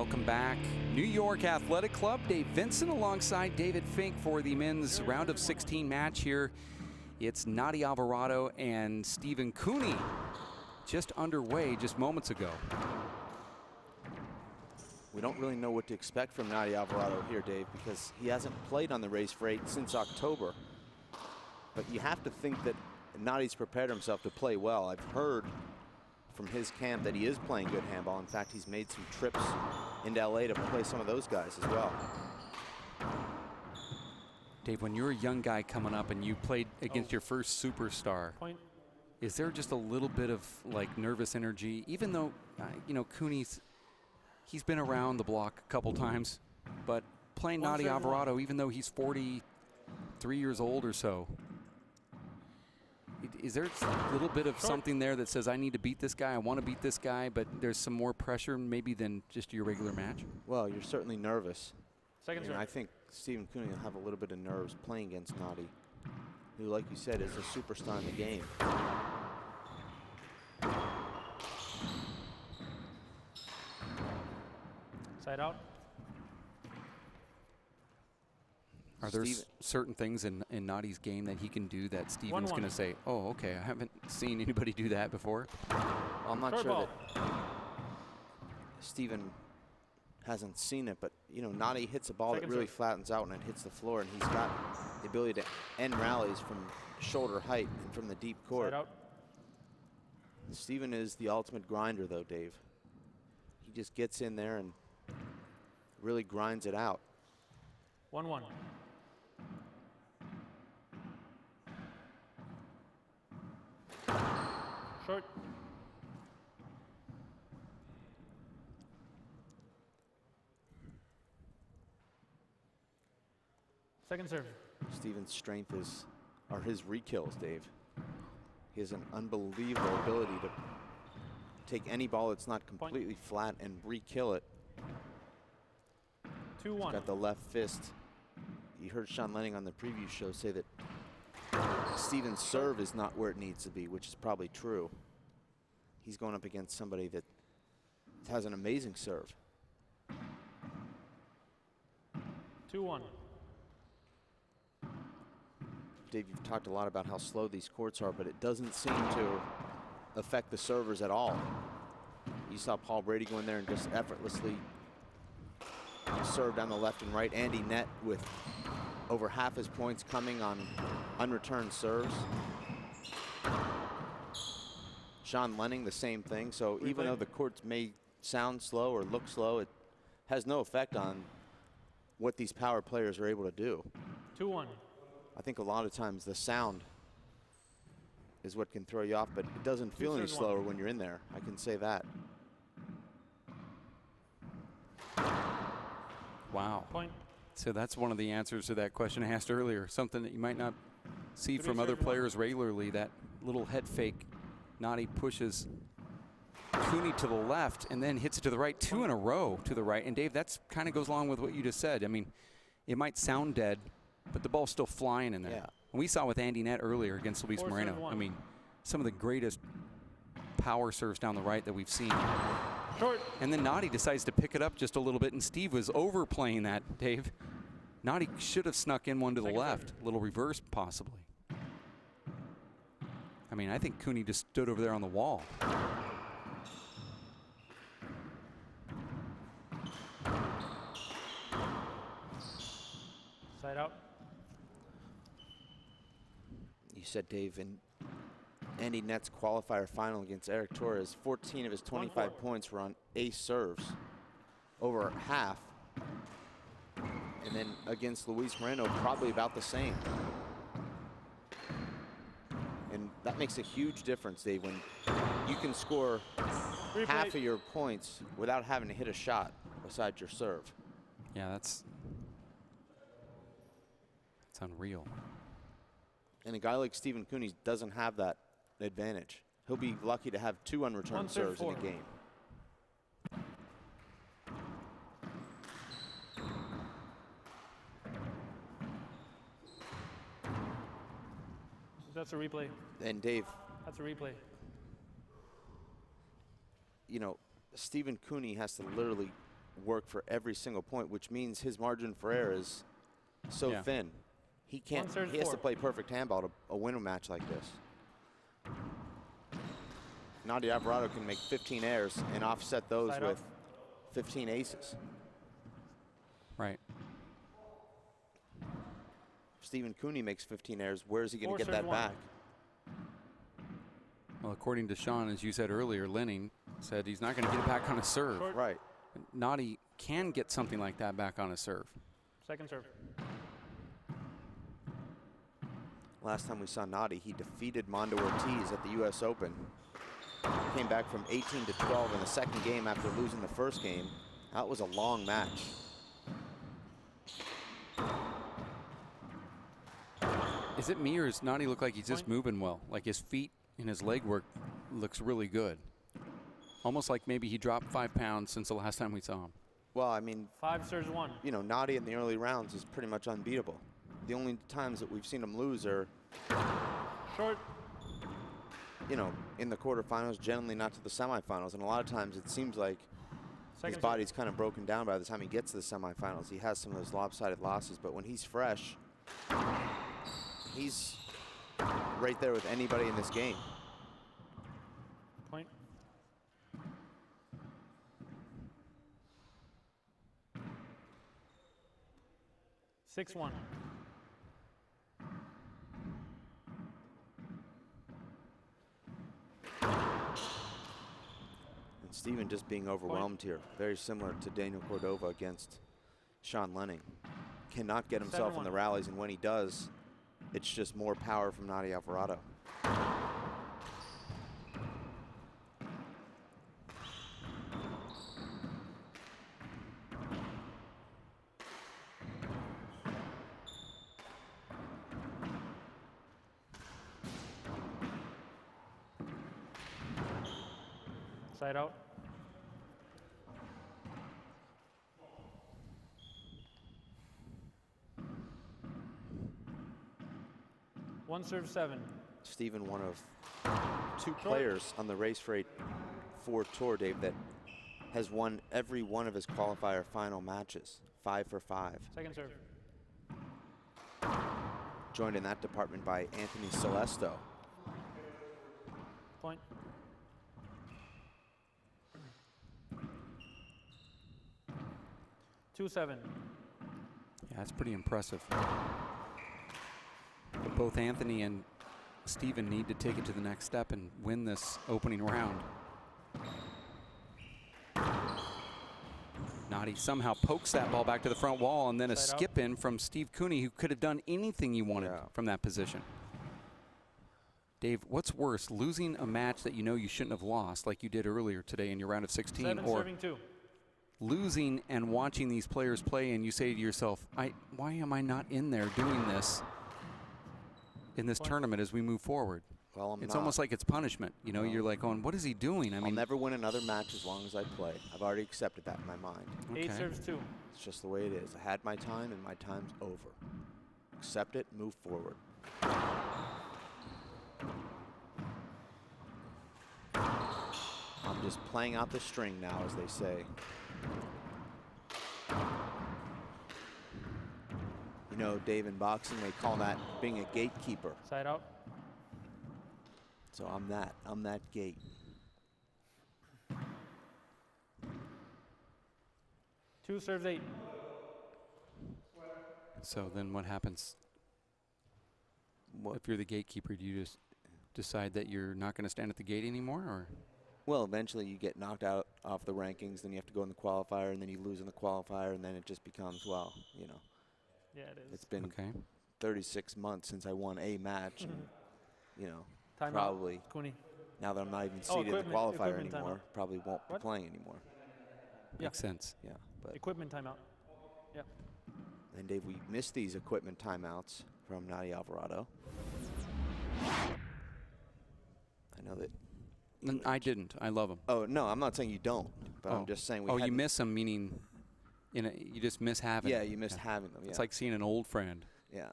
Welcome back. New York Athletic Club, Dave Vincent alongside David Fink for the men's round of 16 match here. It's Nadi Alvarado and Stephen Cooney just underway just moments ago. We don't really know what to expect from Nadi Alvarado here, Dave, because he hasn't played on the raised freight since October. But you have to think that Nadi's prepared himself to play well. I've heard from his camp that he is playing good handball. In fact, he's made some trips into LA to play some of those guys as well. Dave, when you're a young guy coming up and you played against your first superstar, is there just a little bit of like nervous energy, even though, you know, Cooney's, he's been around the block a couple times, but playing Nadi Alvarado, even though he's 43 years old or so, is there a little bit of something there that says, I need to beat this guy, I want to beat this guy, but there's some more pressure maybe than just your regular match? Well, you're certainly nervous. And I think Stephen Cooney will have a little bit of nerves playing against Nadi, who, like you said, is a superstar in the game. Side out. Are there certain things in Nadi's game that he can do that Stephen's going to say, oh, okay, I haven't seen anybody do that before? Well, I'm not sure that Stephen hasn't seen it, but, you know, Nadi hits a ball that really flattens out and it hits the floor, and he's got the ability to end rallies from shoulder height and from the deep court. Side out. Stephen is the ultimate grinder, though, Dave. He just gets in there and really grinds it out. 1-1. Short. Second serve. Stephen's strength are his re-kills, Dave. He has an unbelievable ability to take any ball that's not completely flat and re-kill it. 2-1. He's got the left fist. You heard Sean Lenning on the preview show say that Stephen's serve is not where it needs to be, which is probably true. He's going up against somebody that has an amazing serve. 2-1. Dave, you've talked a lot about how slow these courts are, but it doesn't seem to affect the servers at all. You saw Paul Brady go in there and just effortlessly serve down the left and right. Andy Nett with over half his points coming on unreturned serves. Sean Lenning, the same thing. So even though the courts may sound slow or look slow, it has no effect on what these power players are able to do. 2-1. I think a lot of times the sound is what can throw you off, but it doesn't feel any slower when you're in there. I can say that. Wow. Point. So that's one of the answers to that question I asked earlier. Something that you might not see from other players regularly, that little head fake. Nadi pushes Cooney to the left and then hits it to the right, 2 in a row to the right. And Dave, that's kind of goes along with what you just said. I mean, it might sound dead, but the ball's still flying in there. Yeah. And we saw with Andy Nett earlier against Luis Moreno. I mean, some of the greatest power serves down the right that we've seen. Short. And then Nadi decides to pick it up just a little bit, and Steve was overplaying that, Dave. Nadi should have snuck in one to the left, a little reverse possibly. I mean, I think Cooney just stood over there on the wall. Side out. You said, Dave, in Andy Nett's qualifier final against Eric Torres, 14 of his 25 points were on ace serves, over half. And then against Luis Moreno, probably about the same. And that makes a huge difference, Dave, when you can score half of your points without having to hit a shot besides your serve. Yeah, that's unreal. And a guy like Stephen Cooney doesn't have that advantage. He'll be lucky to have 2 unreturned serves in a game. That's a replay. And Dave, That's a replay. You know, Stephen Cooney has to literally work for every single point, which means his margin for error is so thin. He can't. He has to play perfect handball to win a match like this. Nadia Alvarado can make 15 errors and offset those with 15 aces. Right. If Stephen Cooney makes 15 errors, where is he going to get that back? Well, according to Sean, as you said earlier, Lenning said he's not going to get it back on a serve. Short. Right. Nadi can get something like that back on a serve. Second serve. Last time we saw Nadi, he defeated Mondo Ortiz at the U.S. Open. Came back from 18 to 12 in the second game after losing the first game. That was a long match. Is it me, or does Nadi look like he's just moving well? Like his feet and his leg work looks really good. Almost like maybe he dropped 5 pounds since the last time we saw him. Well, I mean, 5 serves 1. You know, Nadi in the early rounds is pretty much unbeatable. The only times that we've seen him lose are Short. You know, in the quarterfinals, generally not to the semifinals. And a lot of times it seems like his body's kind of broken down by the time he gets to the semifinals. He has some of those lopsided losses, but when he's fresh, he's right there with anybody in this game. Point. Six one. And Steven just being overwhelmed here. Very similar to Daniel Cordova against Sean Lenning. Cannot get himself in the rallies, and when he does, it's just more power from Nadia Alvarado. Side out. One serve 7. Steven, one of 2 players on the Race Freight 4 Tour, Dave, that has won every one of his qualifier final matches. 5 for 5. Second serve. Joined in that department by Anthony Celesto. Point. Two 7. Yeah, that's pretty impressive. But both Anthony and Steven need to take it to the next step and win this opening round. Nadi somehow pokes that ball back to the front wall, and then a skip in from Steve Cooney, who could have done anything you wanted from that position. Dave, what's worse, losing a match that you know you shouldn't have lost, like you did earlier today in your round of 16, 7 or serving 2. losing and watching these players play and you say to yourself, why am I not in there doing this in this tournament as we move forward? Well, it's almost like it's punishment. You know, you're like going, what is he doing? I mean, I'll never win another match as long as I play. I've already accepted that in my mind. Okay. 8 serves 2. It's just the way it is. I had my time and my time's over. Accept it, move forward. I'm just playing out the string now, as they say. You know, Dave, in boxing, they call that being a gatekeeper. Side out. So I'm that. I'm that gate. Two serves 8. so then what happens? What? If you're the gatekeeper, do you just decide that you're not going to stand at the gate anymore, or? Well, eventually you get knocked out off the rankings, then you have to go in the qualifier, and then you lose in the qualifier, and then it just becomes, well, you know. Yeah, it is. It's been 36 months since I won a match, and, you know, Time probably out. Cooney. now that I'm not even seated in the qualifier anymore, timeout. probably won't be playing anymore. Makes sense. Yeah, but Equipment timeout. Yeah. and Dave, we missed these equipment timeouts from Nadia Alvarado. I know that. I didn't. I love them. Oh no, I'm not saying you don't, but I'm just saying we. Oh, you hadn't- miss them, meaning, you just miss having. Yeah, them. you missed having them. Yeah. It's like seeing an old friend. Yeah.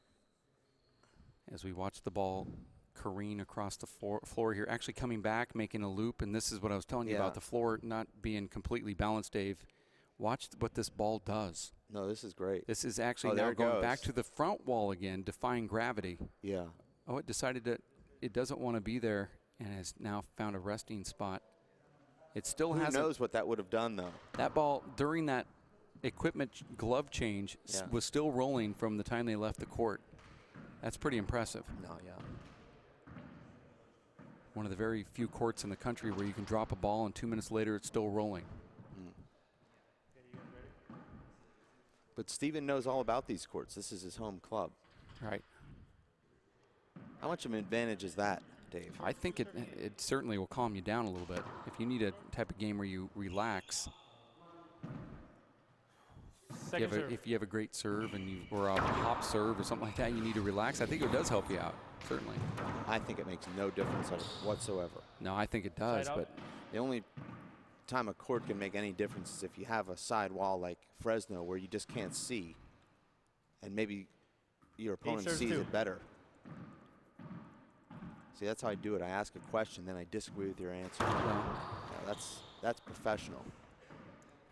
As we watch the ball careen across the floor here, actually coming back, making a loop, and this is what I was telling you about, the floor not being completely balanced, Dave. Watch what this ball does. No, this is great. This is actually there now it going goes. back to the front wall again, defying gravity. Yeah. Oh, it decided that it doesn't want to be there and has now found a resting spot. It still Who has knows what that would have done, though? that ball during that equipment glove change was still rolling from the time they left the court. That's pretty impressive. No, yeah. One of the very few courts in the country where you can drop a ball and 2 minutes later it's still rolling. But Steven knows all about these courts. This is his home club. Right. How much of an advantage is that, Dave? I think it certainly will calm you down a little bit. If you need a type of game where you relax, Second serve. if you have a great serve and or a hop serve or something like that, you need to relax. I think it does help you out, certainly. I think it makes no difference whatsoever. No, I think it does, Side out. but The only time a court can make any difference is if you have a side wall like Fresno where you just can't see, and maybe your opponent serves sees two. it better. See, that's how I do it. I ask a question, then I disagree with your answer. well, Yeah, that's professional.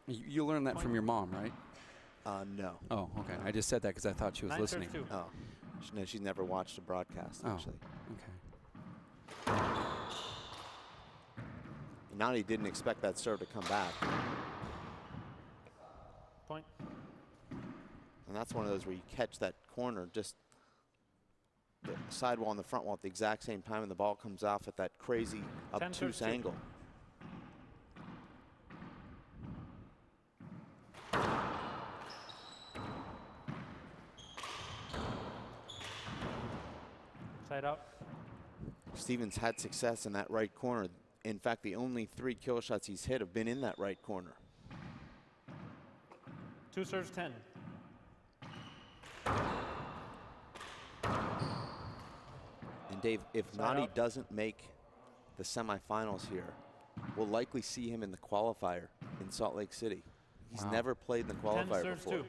you learned that from your mom, right? No. Oh, okay. I just said that because I thought she was 9 listening. serves 2. Oh, no, she's never watched a broadcast, Oh. actually. Okay. Nani didn't expect that serve to come back. Point. And that's one of those where you catch that corner, just the sidewall and the front wall at the exact same time, and the ball comes off at that crazy 10 obtuse serves 2. angle. Side out. Stevens had success in that right corner. In fact, the only 3 kill shots he's hit have been in that right corner. 2 serves 10. And Dave, if Side Nani out. doesn't make the semifinals here, we'll likely see him in the qualifier in Salt Lake City. He's Wow. never played in the 10 qualifier serves before. 2.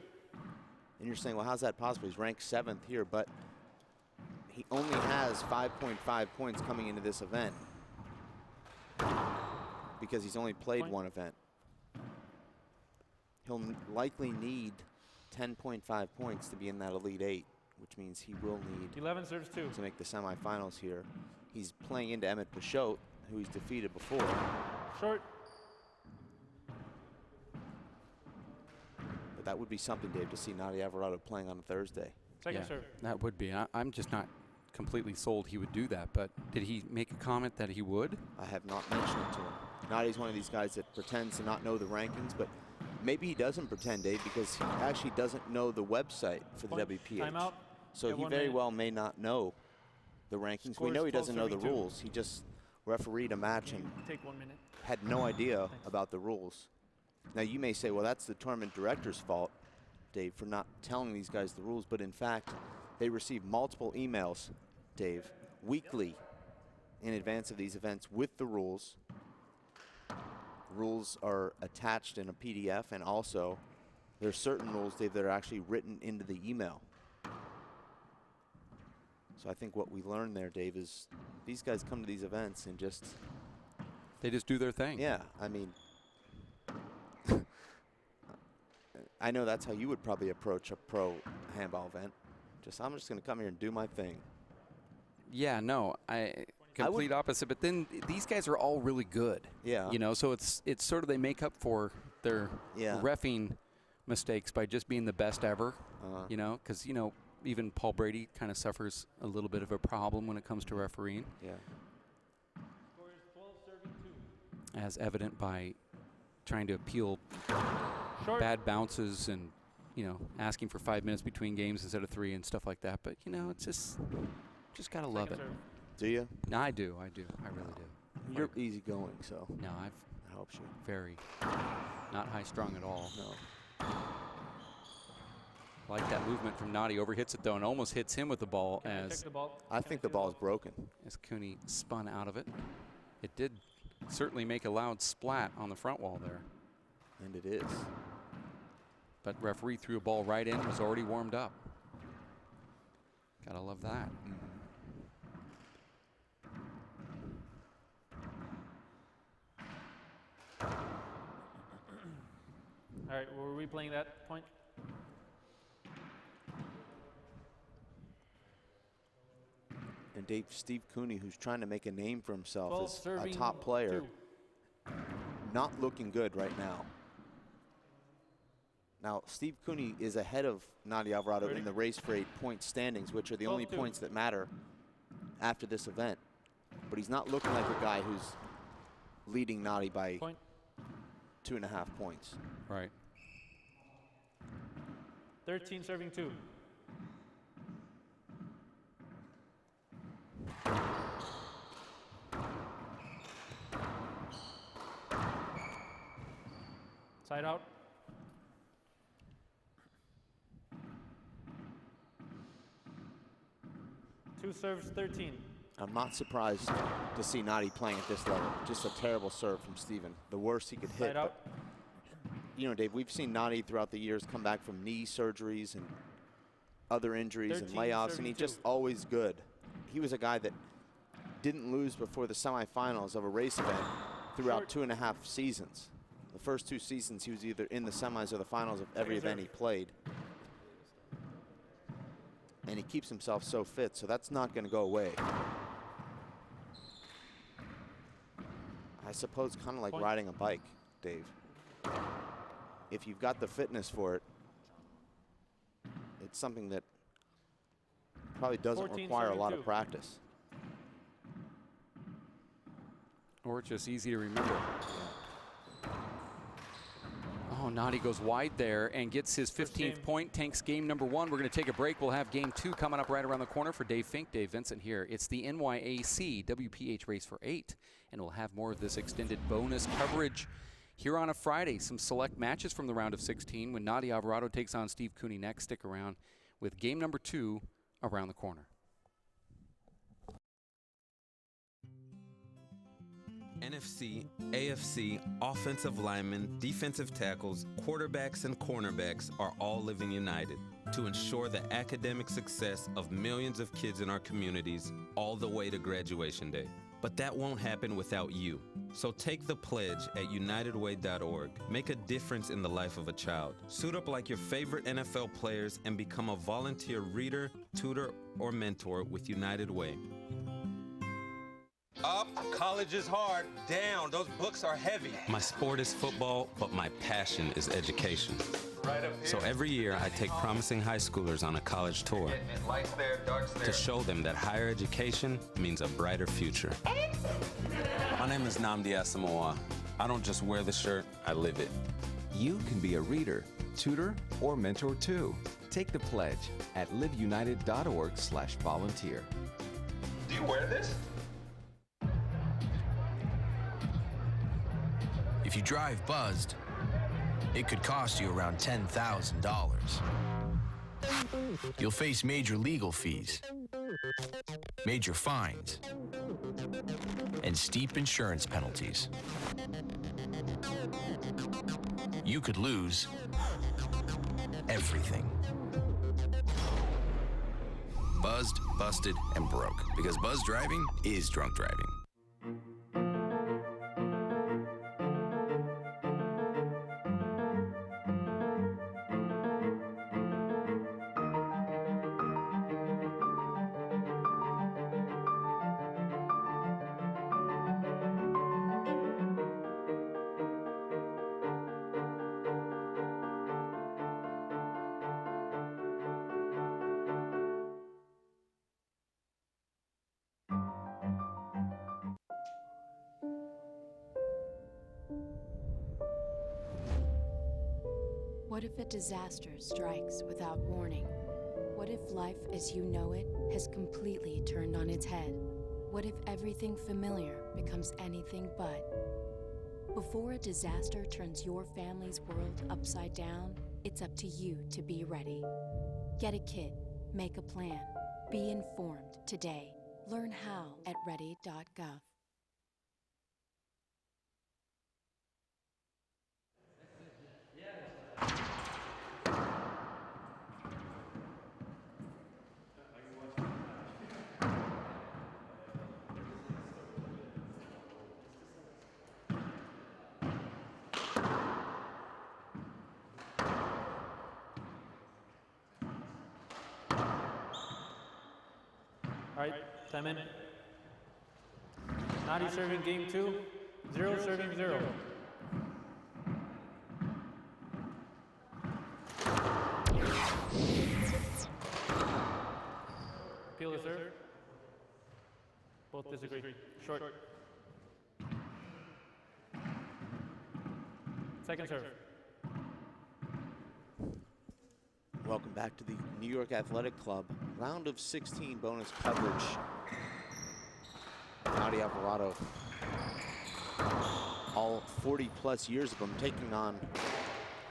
And you're saying, well, how's that possible? He's ranked 7th here, but he only has 5.5 points coming into this event because he's only played Point. one event. He'll likely need 10.5 points to be in that Elite 8, which means he will need 11 serves 2. to make the semifinals here. He's playing into Emmett Peixote, who he's defeated before. Short. But that would be something, Dave, to see Nadia Alvarado playing on a Thursday. Second Yeah, serve. that would be. I'm just not completely sold he would do that, but did he make a comment that he would? I have not mentioned it to him. Nadia's one of these guys that pretends to not know the rankings, but maybe he doesn't pretend, Dave, because he actually doesn't know the website for the Point. WPH. Timeout. So Got he 1 very minute. well may not know the rankings. Score We is know he doesn't know the 12-32. rules. He just refereed a match and Take 1 minute. had no idea about the rules. Now you may say, well, that's the tournament director's fault, Dave, for not telling these guys the rules, but in fact, they receive multiple emails, Dave, weekly in advance of these events with the rules. Rules are attached in a PDF, and also there's certain rules, Dave, that are actually written into the email. So I think what we learned there, Dave, is these guys come to these events and just, They just do their thing. yeah, I mean, I know that's how you would probably approach a pro handball event. I'm just going to come here and do my thing. Yeah, no, complete opposite. But then these guys are all really good. Yeah. You know, so it's sort of they make up for their Yeah. reffing mistakes by just being the best ever. Uh-huh. You know, because even Paul Brady kind of suffers a little bit of a problem when it comes to refereeing, Yeah. Score is 12 serving 2. as evident by trying to appeal Short. bad bounces and asking for 5 minutes between games instead of 3 and stuff like that. But it's just gotta love it. Second serve. Do you? No, I do. I really do. You're easygoing, so No, that helps you. very not high strung at all. No. Like that movement from Nadi. Overhits it though and almost hits him with the ball Can I check as the ball? I Can think see the ball is broken. Cooney spun out of it. It did certainly make a loud splat on the front wall there. And it is. But referee threw a ball right in, was already warmed up. Gotta love that. All All right, we're replaying that point. And Steve Cooney, who's trying to make a name for himself 12 as a serving top player, 2. not looking good right now. Now, Steve Cooney is ahead of Nadi Alvarado in the race for 8 point standings, which are the only 12-2. points that matter after this event. But he's not looking like a guy who's leading Nadi by Point. 2.5 points. Right. 13 serving 2. Side out. Two serves 13. I'm not surprised to see Nadi playing at this level. Just a terrible serve from Steven. The worst he could hit. Side out. You know, Dave, we've seen Nadi throughout the years come back from knee surgeries and other injuries and 13, layoffs, and he's just always good. He was a guy that didn't lose before the semifinals of a race event throughout Short. 2.5 seasons. The first 2 seasons, he was either in the semis or the finals of every event he played. And he keeps himself so fit, so that's not going to go away. I suppose kind of like Point. riding a bike, Dave. If you've got the fitness for it, it's something that probably doesn't 14, require a lot of 72. practice. Or just easy to remember. Oh, Nadi goes wide there and gets his 15th point, tanks game number 1. We're going to take a break. We'll have game 2 coming up right around the corner for Dave Fink, Dave Vincent here. It's the NYAC WPH Race for 8, and we'll have more of this extended bonus coverage here on a Friday. Some select matches from the round of 16 when Nadi Alvarado takes on Steve Cooney next. Stick around with game number 2 around the corner. NFC, AFC, offensive linemen, defensive tackles, quarterbacks, and cornerbacks are all living united to ensure the academic success of millions of kids in our communities all the way to graduation day. But that won't happen without you. So take the pledge at unitedway.org. Make a difference in the life of a child. Suit up like your favorite NFL players and become a volunteer reader, tutor, or mentor with United Way. Up, college is hard. Down, those books are heavy. My sport is football, but my passion is education. Right up here. So every year I take promising high schoolers on a college tour Lights there, darks there. to show them that higher education means a brighter future. My name is Nnamdi Asamoah. I don't just wear the shirt, I live it. You can be a reader, tutor, or mentor too. Take the pledge at liveunited.org/volunteer. Do you wear this? If you drive buzzed, it could cost you around $10,000. You'll face major legal fees, major fines, and steep insurance penalties. You could lose everything. Buzzed, busted, and broke, because buzz driving is drunk driving. What if a disaster strikes without warning? What if life as you know it has completely turned on its head? What if everything familiar becomes anything but? Before a disaster turns your family's world upside down, it's up to you to be ready. Get a kit, make a plan, be informed today. Learn how at ready.gov. Time in. Nadi serving game 2. 0 serving 0. Appeal the serve. Both disagree. Short. Second serve. Welcome back to the New York Athletic Club. Round of 16 bonus coverage. Nadia Alvarado, all 40 plus years of them, taking on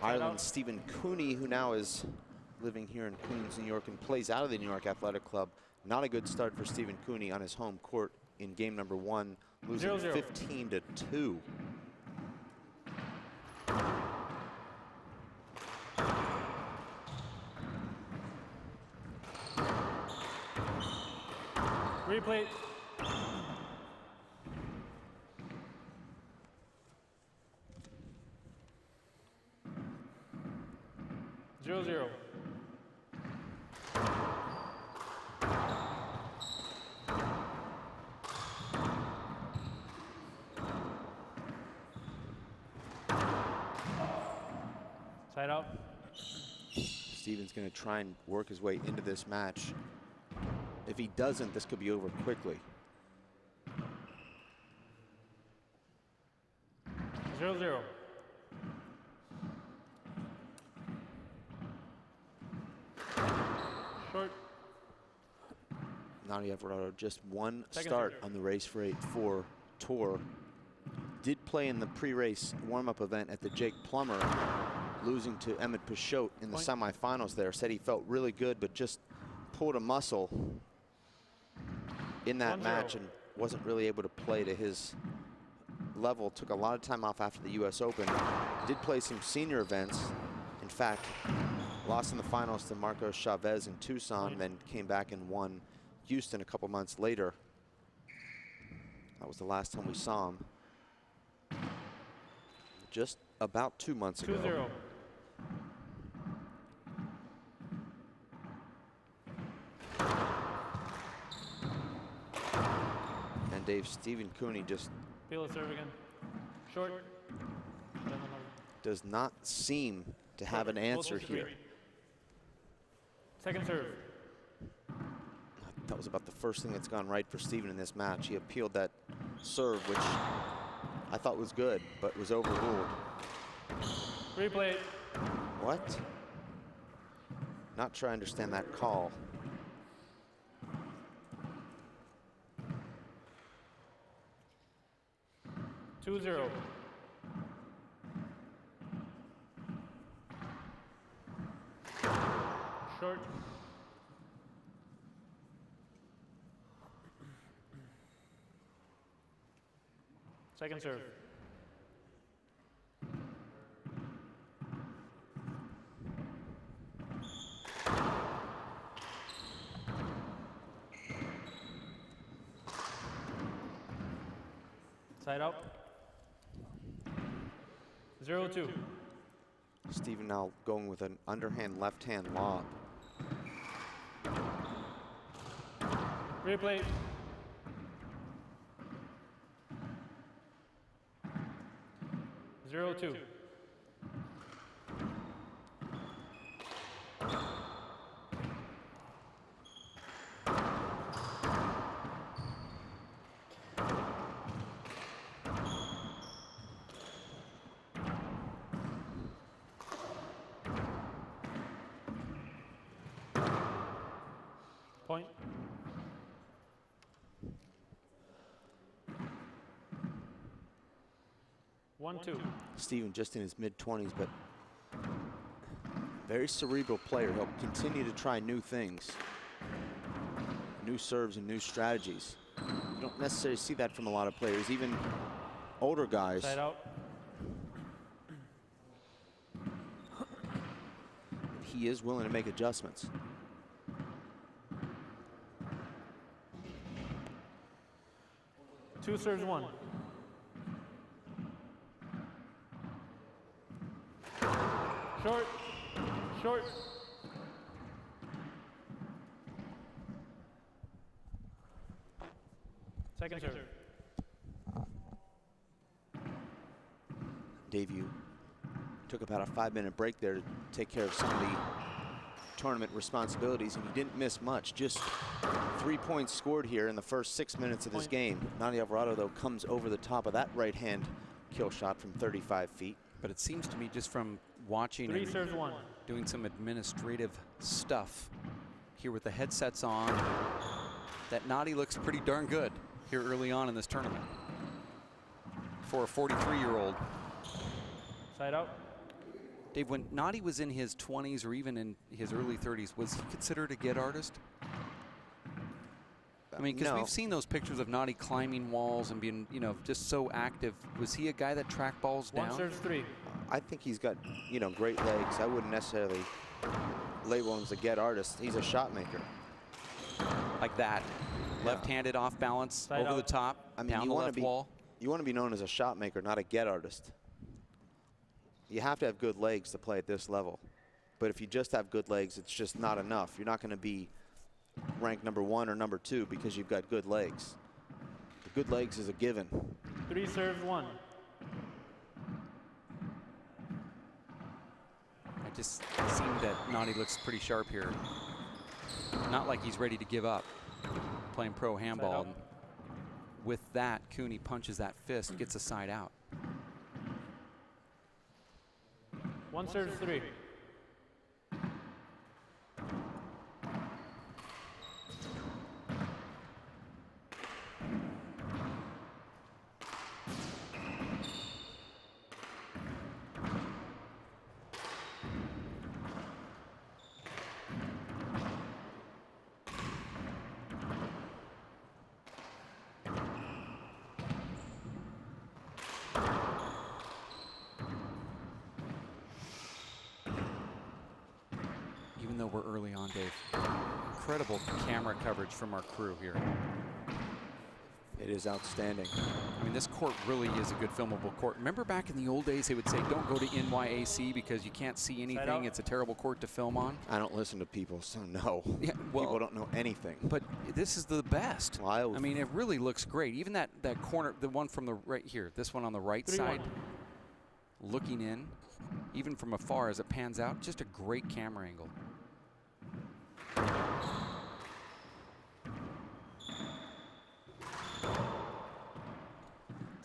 Ireland's Stephen Cooney, who now is living here in Queens, New York, and plays out of the New York Athletic Club. Not a good start for Stephen Cooney on his home court in game number 1, losing 15-2. Replay. Zero, 0. Side out. Stephen's going to try and work his way into this match. If he doesn't, this could be over quickly. 0, 0. Short. Nadia Alvarado, just one Second start serve. on the Race for 8-4 tour. Did play in the pre-race warm-up event at the Jake Plummer, losing to Emmett Peugeot in the semifinals there. Said he felt really good, but just pulled a muscle in that 1-0. match and wasn't really able to play to his level. Took a lot of time off after the US Open. Did play some senior events. In fact, lost in the finals to Marcos Chavez in Tucson, then came back and won Houston a couple months later. That was the last time we saw him. Just about 2 months ago. 2-0. And Dave, Stephen Cooney just Appeal the serve again. Short. does not seem to have an answer here. Second serve. That was about the first thing that's gone right for Stephen in this match. He appealed that serve, which I thought was good, but was overruled. Replay. What? Not sure I understand that call. Two, 0. Short. Second serve. Side out. 0-2. Stephen now going with an underhand left-hand lob. Replay. Zero, 2. Point. One, 2. Stephen just in his mid-20s, but very cerebral player. He'll continue to try new things, new serves and new strategies. You don't necessarily see that from a lot of players, even older guys. Side out. He is willing to make adjustments. Two serves, 1. Short. Short. Second serve. Dave, you took about a 5-minute break there to take care of some of the tournament responsibilities, and you didn't miss much. Just 3 points scored here in the first 6 minutes of this game. Nadia Alvarado, though, comes over the top of that right-hand kill shot from 35 feet. But it seems to me, just from watching Three and serves one. doing some administrative stuff here with the headsets on, that Nadi looks pretty darn good here early on in this tournament for a 43-year-old. Side out. Dave, when Nadi was in his 20s or even in his early 30s, was he considered a get artist? I mean, because No. we've seen those pictures of Nadi climbing walls and being, you know, just so active. Was he a guy that tracked balls One down? serves three. I think he's got, you know, great legs. I wouldn't necessarily label him as a get artist. He's a shot maker. Like that. Left-handed off balance, Side over the out. top, I mean, down you the wanna left be, wall. you want to be known as a shot maker, not a get artist. You have to have good legs to play at this level. But if you just have good legs, it's just not enough. You're not going to be ranked #1 or #2 because you've got good legs. The good legs is a given. Three serves one. I just seem that Nadi looks pretty sharp here. Not like he's ready to give up playing pro handball. out. And with that, Cooney punches that fist, gets a side out. One serves three. Even though we're early on, Dave. Incredible camera coverage from our crew here. It is outstanding. I mean, this court really is a good filmable court. Remember back in the old days, they would say, don't go to NYAC because you can't see anything. It's a terrible court to film on. I don't listen to people, so no. Yeah, well, People don't know anything. But this is the best. Well, I mean, it really looks great. Even that corner, the one from the right here, this one on the right 3-1. side, looking in, even from afar as it pans out, just a great camera angle.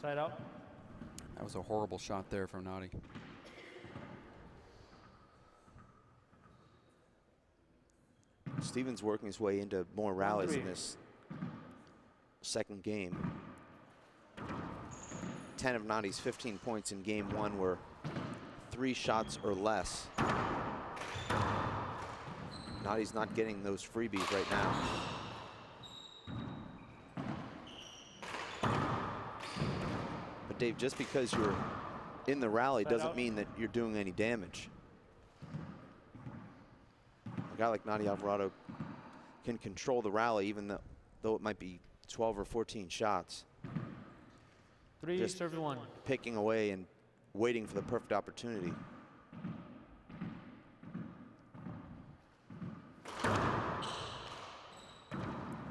Side out. That was a horrible shot there from Nadi. Steven's working his way into more rallies in 1-3. this second game. 10 of Nadi's 15 points in game one were 3 shots or less. Nadi's not getting those freebies right now. But Dave, just because you're in the rally doesn't mean that you're doing any damage. A guy like Nadia Alvarado can control the rally even though it might be 12 or 14 shots. Three Just serves one. Picking away and waiting for the perfect opportunity. I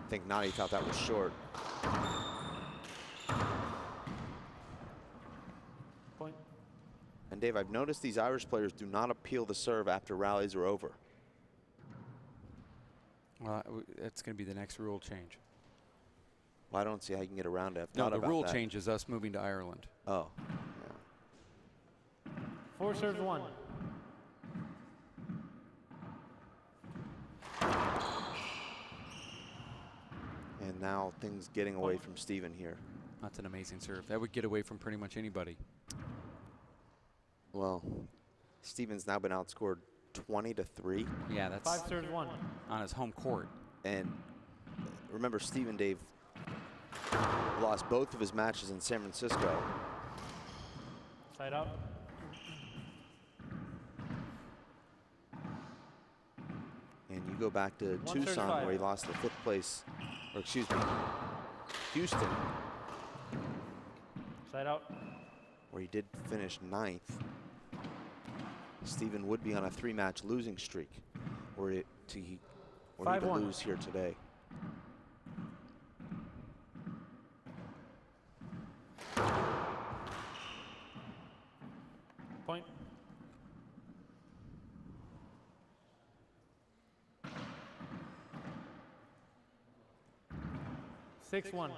think Nadi thought that was short. Point. And Dave, I've noticed these Irish players do not appeal the serve after rallies are over. Well, that's going to be the next rule change. Well, I don't see how you can get around it. I've No, thought the about rule that. change is us moving to Ireland. Oh. Four serves one. And now things getting away from Steven here. That's an amazing serve. That would get away from pretty much anybody. Well, Steven's now been outscored 20-3. Yeah, that's Five serves one. on his home court. And remember, Steven, Dave, lost both of his matches in San Francisco. Side out. And you go back to Tucson, 135. where he lost the 5th place, or excuse me, Houston, Side out. where he did finish 9th. Steven would be on a 3-match losing streak, were he to 5-1. lose here today. Point. Six one.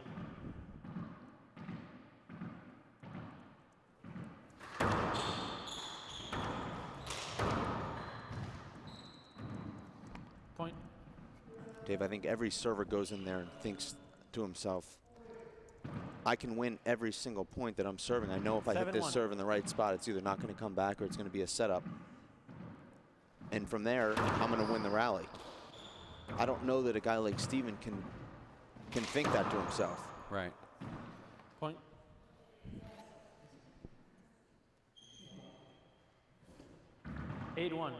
Point. Dave, I think every server goes in there and thinks to himself, I can win every single point that I'm serving. I know if I hit this 7-1. serve in the right spot, it's either not going to come back or it's going to be a setup. And from there, I'm going to win the rally. I don't know that a guy like Steven can think that to himself. Right. Point. Eight one.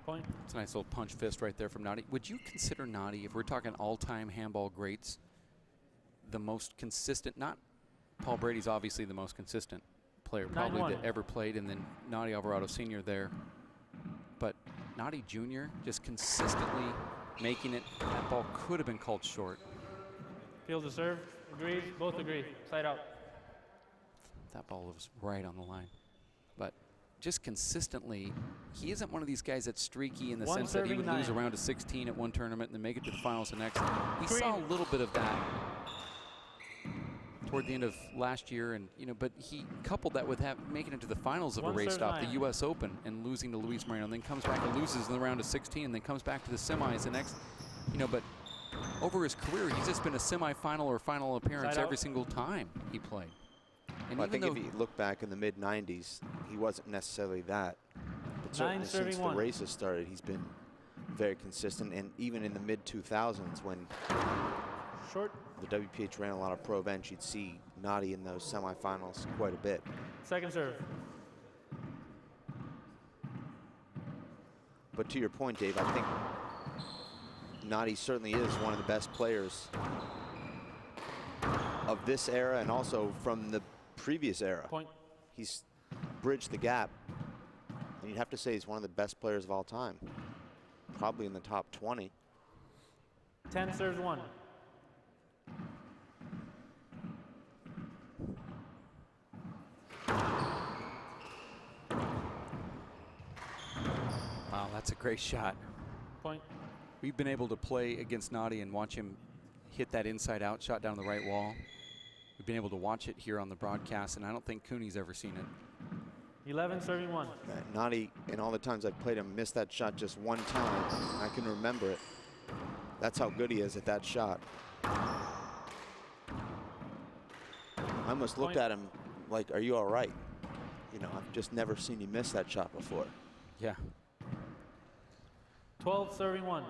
Point. It's a nice little punch fist right there from Nadi. Would you consider Nadi, if we're talking all-time handball greats, the most consistent? Not Paul Brady's obviously the most consistent player probably 9-1. that ever played, and then Nadi Alvarado Sr. there. But Nadi Jr. just consistently making it. That ball could have been called short. Field to serve. Agreed. Both agree. Side out. That ball was right on the line. But just consistently, he isn't one of these guys that's streaky in the One sense that he would serving lose a 9. round of 16 at one tournament and then make it to the finals the next. We Green. saw a little bit of that toward the end of last year, and but he coupled that with making it to the finals of a One race serve stop, the 9. U.S. Open, and losing to Luis Moreno, and then comes back and loses in the round of 16, and then comes back to the semis the next. But over his career, he's just been a semifinal or final appearance Side every out. single time he played. And Well, I even think though if you look back in the mid-90s, he wasn't necessarily that. But certainly since serving the one. races started, he's been very consistent. And even in the mid-2000s, when Short. the WPH ran a lot of pro events, you'd see Nadi in those semifinals quite a bit. Second serve. But to your point, Dave, I think Nadi certainly is one of the best players of this era and also from the previous era. Point. He's bridged the gap, and you'd have to say he's one of the best players of all time. Probably in the top 20. 10 serves 1. wow, that's a great shot. Point. We've been able to play against Nadi and watch him hit that inside-out shot down the right wall. We've been able to watch it here on the broadcast, and I don't think Cooney's ever seen it. 11 serving 1. Nadi, in all the times I've played him, missed that shot just one time. I can remember it. That's how good he is at that shot. I almost looked Point. at him like, are you all right? I've just never seen you miss that shot before. Yeah. 12 serving 1.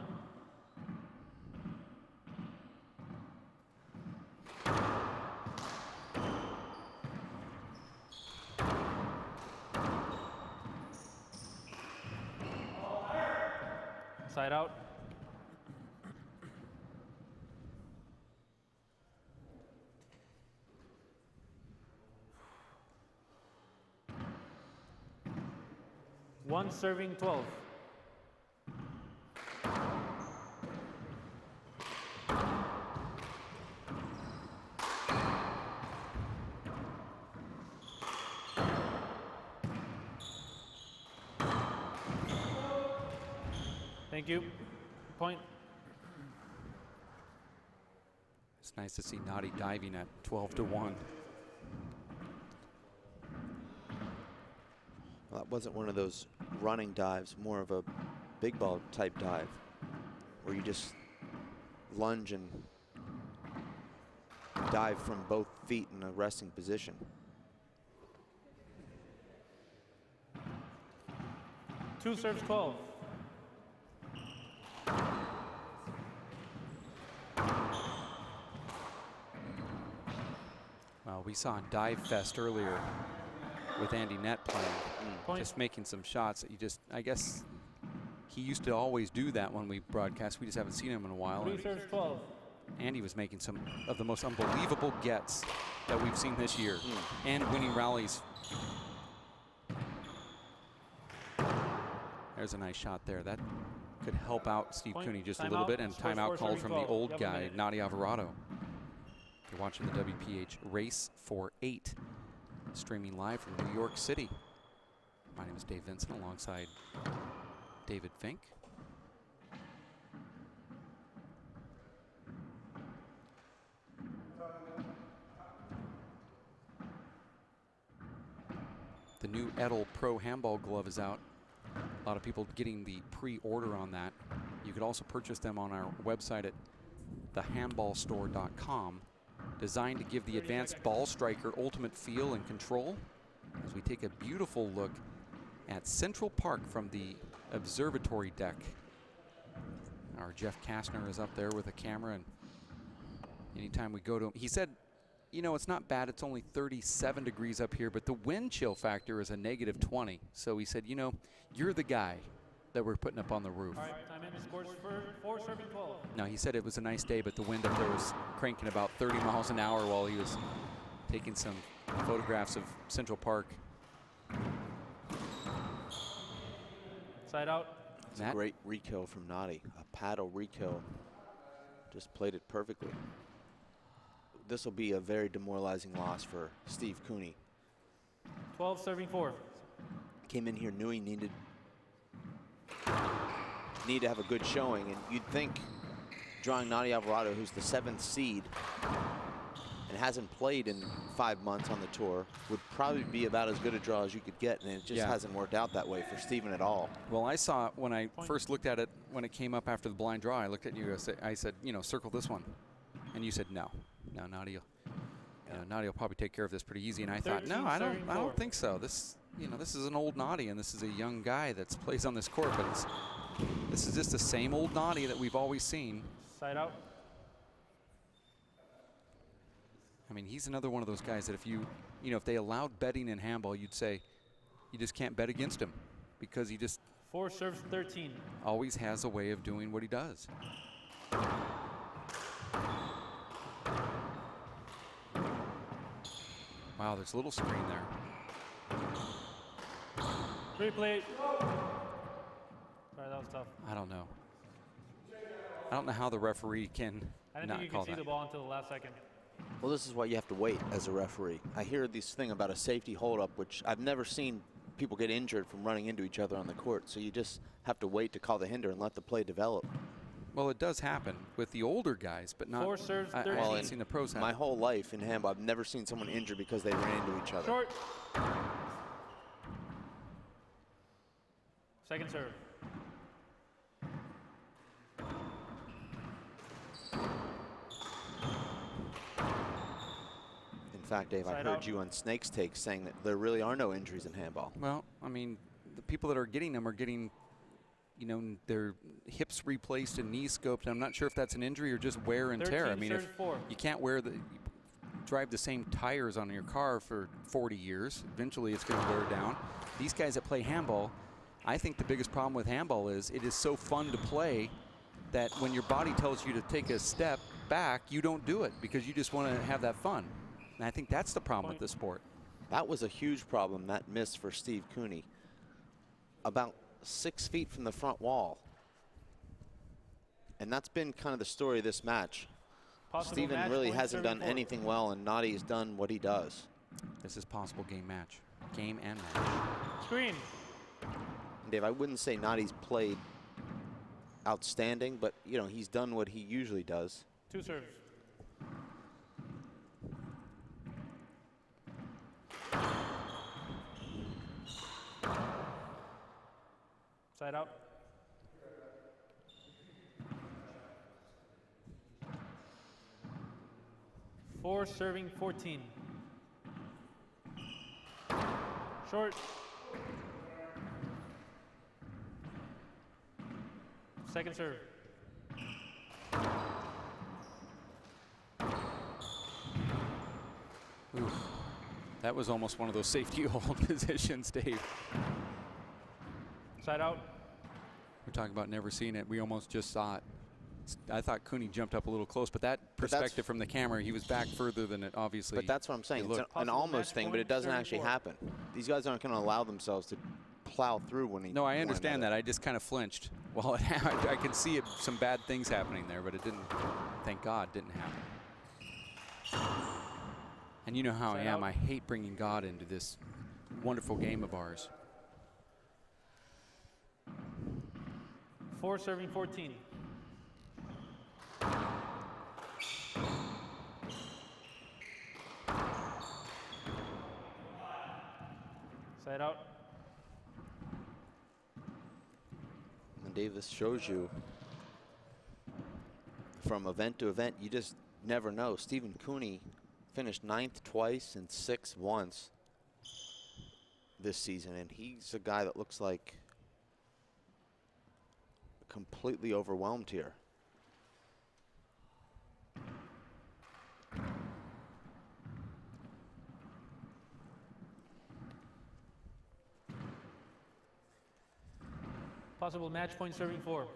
Side out. One serving 12. Thank you. Point. It's nice to see Nadi diving at 12-1. Well, that wasn't one of those running dives, more of a big ball type dive where you just lunge and dive from both feet in a resting position. Two serves 12. Well, we saw Dive Fest earlier with Andy Nett playing, Point. just making some shots that I guess he used to always do that when we broadcast. We just haven't seen him in a while. 3 And serves 12. Andy was making some of the most unbelievable gets that we've seen this year and winning rallies. There's a nice shot there. That could help out Steve Point. Cooney just a Timeout. little bit, and Scores timeout called from the 4-12. old You have a guy, minute. Nadi Alvarado. You're watching the WPH Race for 8, streaming live from New York City. My name is Dave Vincent alongside David Fink. The new Edel Pro Handball glove is out. A lot of people getting the pre-order on that. You could also purchase them on our website at thehandballstore.com. Designed to give the advanced ball striker ultimate feel and control, as we take a beautiful look at Central Park from the observatory deck. Our Jeff Kastner is up there with a camera, and anytime we go to him, he said, you know, it's not bad, it's only 37 degrees up here, but the wind chill factor is a -20. So he said, you know, you're the guy that we're putting up on the roof. All right, time in. Scores 4-12. No, he said it was a nice day, but the wind up there was cranking about 30 miles an hour while he was taking some photographs of Central Park. Side out. It's a great re-kill from Nadi. A paddle re-kill. Just played it perfectly. This will be a very demoralizing loss for Steve Cooney. 12 serving 4. Came in here, knew he needed to have a good showing, and you'd think drawing Nadi Alvarado, who's the 7th seed and hasn't played in 5 months on the tour, would probably be about as good a draw as you could get, and it just hasn't worked out that way for Steven at all. Well, I saw when I first looked at it, when it came up after the blind draw, I looked at you, I said, you know, circle this one. And you said, no, Nadi will probably take care of this pretty easy. And I thought, no, I don't think so. This, you know, this is an old Nadi, and this is a young guy that plays on this court, but this is just the same old Nadi that we've always seen. Side out. I mean, he's another one of those guys that if if they allowed betting in handball, you'd say you just can't bet against him, because he just 4 serves 13. always has a way of doing what he does. Wow, there's a little screen there. Replay. Sorry, that was tough. I don't know. I don't know how the referee can I didn't not think you call could see that. the ball until the last second. Well, this is why you have to wait as a referee. I hear this thing about a safety holdup, which I've never seen people get injured from running into each other on the court. So you just have to wait to call the hinder and let the play develop. Well, it does happen with the older guys, but not. 4 serves I 13. haven't seen the pros happen. My whole life in handball, I've never seen someone injured because they ran into each other. Short. Second serve. In fact, Dave, I Side heard out. you on Snake's Take saying that there really are no injuries in handball. Well, I mean, the people that are getting them are getting, their hips replaced and knees scoped. I'm not sure if that's an injury or just wear and tear. I 13 mean, serves if 4. you can't drive the same tires on your car for 40 years, eventually it's going to wear down. These guys that play handball, I think the biggest problem with handball is it is so fun to play that when your body tells you to take a step back, you don't do it because you just want to have that fun. And I think that's the problem with this sport. That was a huge problem, that miss for Steve Cooney. About 6 feet from the front wall. And that's been kind of the story of this match. Possible Steven match really point, hasn't serving done 4. anything well, and Nadi's done what he does. This is possible game match. Game and match. Screen. Dave, I wouldn't say Nadi's played outstanding, but he's done what he usually does. 2 serves. Side out. Four serving 14. Short. Second serve. Oof. That was almost one of those safety hold positions, Dave. Side out. We're talking about never seeing it. We almost just saw it. I thought Cooney jumped up a little close, but that perspective from the camera, he was back further than it obviously. But that's what I'm saying. It's an Possible almost match thing, but point, it doesn't actually 34. happen. These guys aren't going to allow themselves to plow through when he. No, I understand that. I just kind of flinched. Well, I can see some bad things happening there, but it didn't, thank God, didn't happen. And you know how I am. I hate bringing God into this wonderful game of ours. 4 serving 14. Side out. And Dave, this shows you from event to event, you just never know. Stephen Cooney finished 9th twice and 6th once this season, and he's a guy that looks like completely overwhelmed here. Possible match point serving 4.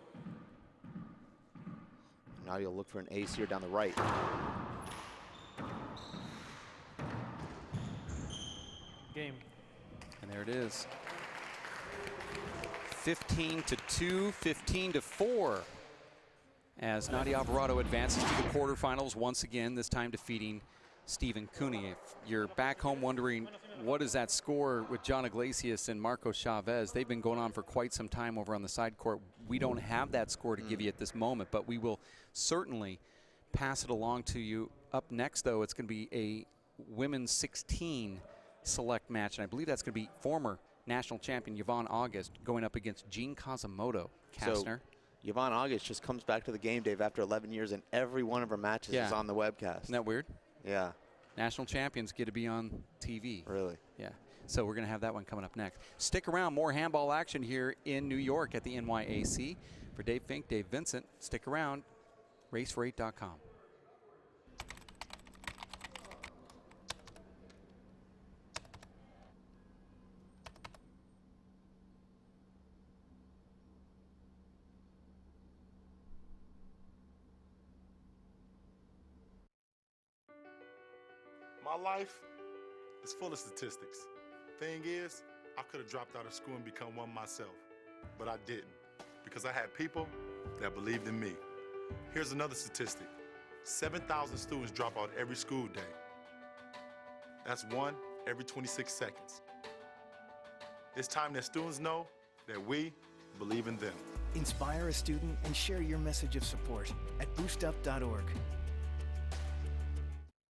Now you'll look for an ace here down the right. Game. And there it is. 15-2, 15-4. As Nadia Alvarado advances to the quarterfinals once again, this time defeating Stephen Cooney. If you're back home wondering what is that score with John Iglesias and Marco Chavez, they've been going on for quite some time over on the side court. We don't have that score to give you at this moment, but we will certainly pass it along to you. Up next, though, it's going to be a women's 16 select match, and I believe that's going to be former national champion Yvonne August going up against Jean Kazimoto. Kastner. So Yvonne August just comes back to the game, Dave, after 11 years, and every one of her matches is on the webcast. Isn't that weird? Yeah. National champions get to be on TV. Really? Yeah. So we're going to have that one coming up next. Stick around. More handball action here in New York at the NYAC. For Dave Fink, Dave Vincent, stick around. Racefor8.com. My life is full of statistics. Thing is, I could have dropped out of school and become one myself, but I didn't because I had people that believed in me. Here's another statistic. 7,000 students drop out every school day. That's 1 every 26 seconds. It's time that students know that we believe in them. Inspire a student and share your message of support at boostup.org.